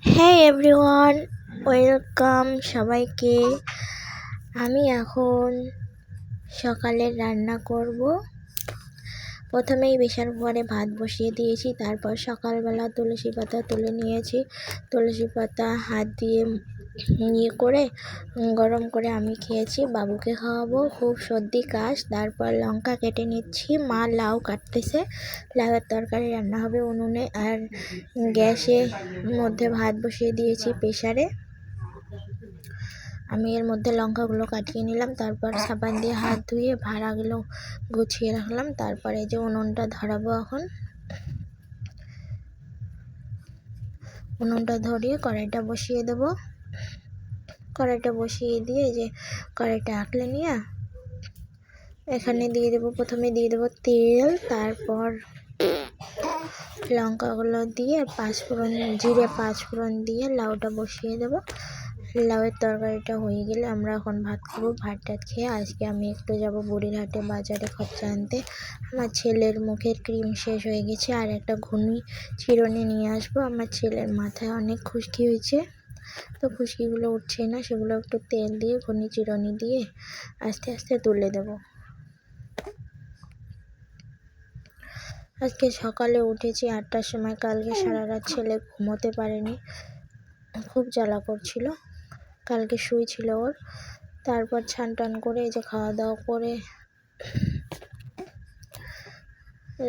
হ্যাঁ everyone, welcome সবাইকে। আমি এখন সকালে রান্না করব। প্রথমেই প্রেসার কুকারে ভাত বসিয়ে দিয়েছি। তারপর সকালবেলা তুলসী পাতা তুলে নিয়েছি। তুলসী পাতা হাত দিয়ে করে গরম করে আমি খেয়েছি, বাবুকে খাওয়াবো। খুব সর্দি কাশ। তারপর লঙ্কা কেটে নিচ্ছি, মা লাউ কাটতেছে। লাউয়ের তরকারি রান্না হবে উনুনে। আর গ্যাসের মধ্যে ভাত বসিয়ে দিয়েছি প্রেসারে। আমি এর মধ্যে লঙ্কাগুলো কাটিয়ে নিলাম। তারপর সাবান দিয়ে হাত ধুয়ে ভাড়াগুলো গুছিয়ে রাখলাম। তারপরে যে উনুনটা ধরাবো, এখন উনুনটা ধরিয়ে কড়াইটা বসিয়ে দেবো। কড়াইটা বসিয়ে দিয়ে যে কড়াইটা আঁকলে নিয়ে এখানে দিয়ে দেবো। প্রথমে দিয়ে দেবো তেল, তারপর লঙ্কাগুলো দিয়ে পাঁচফোড়ন, জিরে পাঁচফোড়ন দিয়ে লাউটা বসিয়ে দেবো। লাউয়ের তরকারিটা হয়ে গেলে আমরা এখন ভাত খাবো। ভাত টাত খেয়ে আজকে আমি একটু যাব বুড়িরহাটে বাজারে খরচা আনতে। আমার ছেলের মুখের ক্রিম শেষ হয়ে গেছে, আর একটা ঘুনি চিরুনি নিয়ে আসবো। আমার ছেলের মাথায় অনেক খুশকি হয়েছে, তো খুশকিগুলো উঠছে না, সেগুলো একটু তেল দিয়ে ঘুনি চিরুনি দিয়ে আস্তে আস্তে তুলে দেবো। আজকে সকালে উঠেছি 8টার সময়। কালকে সারা রাত ছেলে ঘুমোতে পারেনি, খুব জ্বালা করছিল। কালকে শুয়েছিল ওর। তারপর ছান টান করে এই যে খাওয়া দাওয়া করে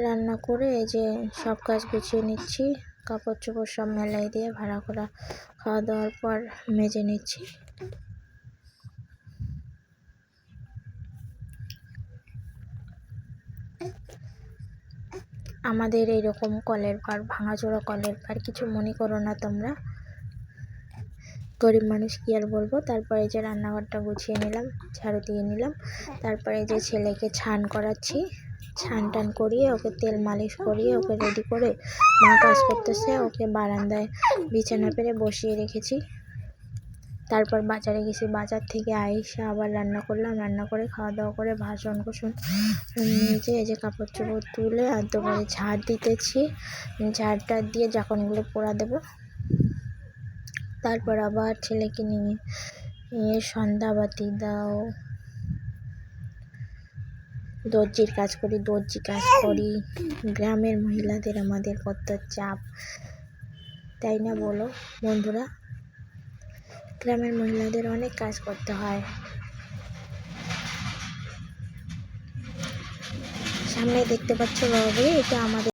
রান্না করে এই যে সব কাজ গুছিয়ে নিচ্ছি। কাপড় চোপড় সব মেলাই দিয়ে ভাড়া করা খাওয়া দাওয়ার পর মেজে নিচ্ছি। আমাদের এইরকম কলের পার, ভাঙাচোরা কলের পার, কিছু মনে করো না তোমরা, গরিব মানুষ কি আর বলবো। তারপরে যে রান্নাঘরটা গুছিয়ে নিলাম, ঝাড়ু দিয়ে নিলাম। তারপরে যে ছেলেকে ছান করাচ্ছি, ছান টান করিয়ে ওকে তেল মালিশ করিয়ে ওকে রেডি করে মা কাজ করতেছে। ওকে বারান্দায় বিছানা পেরে বসিয়ে রেখেছি। তারপর বাজারে গেছি, বাজার থেকে আইসা আবার রান্না করলাম। রান্না করে খাওয়া দাওয়া করে বাসন কুসন নিজে এই যে কাপড় চোপড় তুলে আর দুবারে ঝাড় দিতেছি। ঝাড়টা দিয়ে জাকনগুলো পোড়া দেবো। তারপর আবার ছেলেকে নিয়ে সন্ধ্যাবাতি দাও, দর্জির কাজ করি। গ্রামের মহিলাদের আমাদের কত চাপ, তাই না বলো বন্ধুরা? গ্রামের মহিলাদের অনেক কাজ করতে হয়। সামনে দেখতে পাচ্ছ বাবা, এটা আমাদের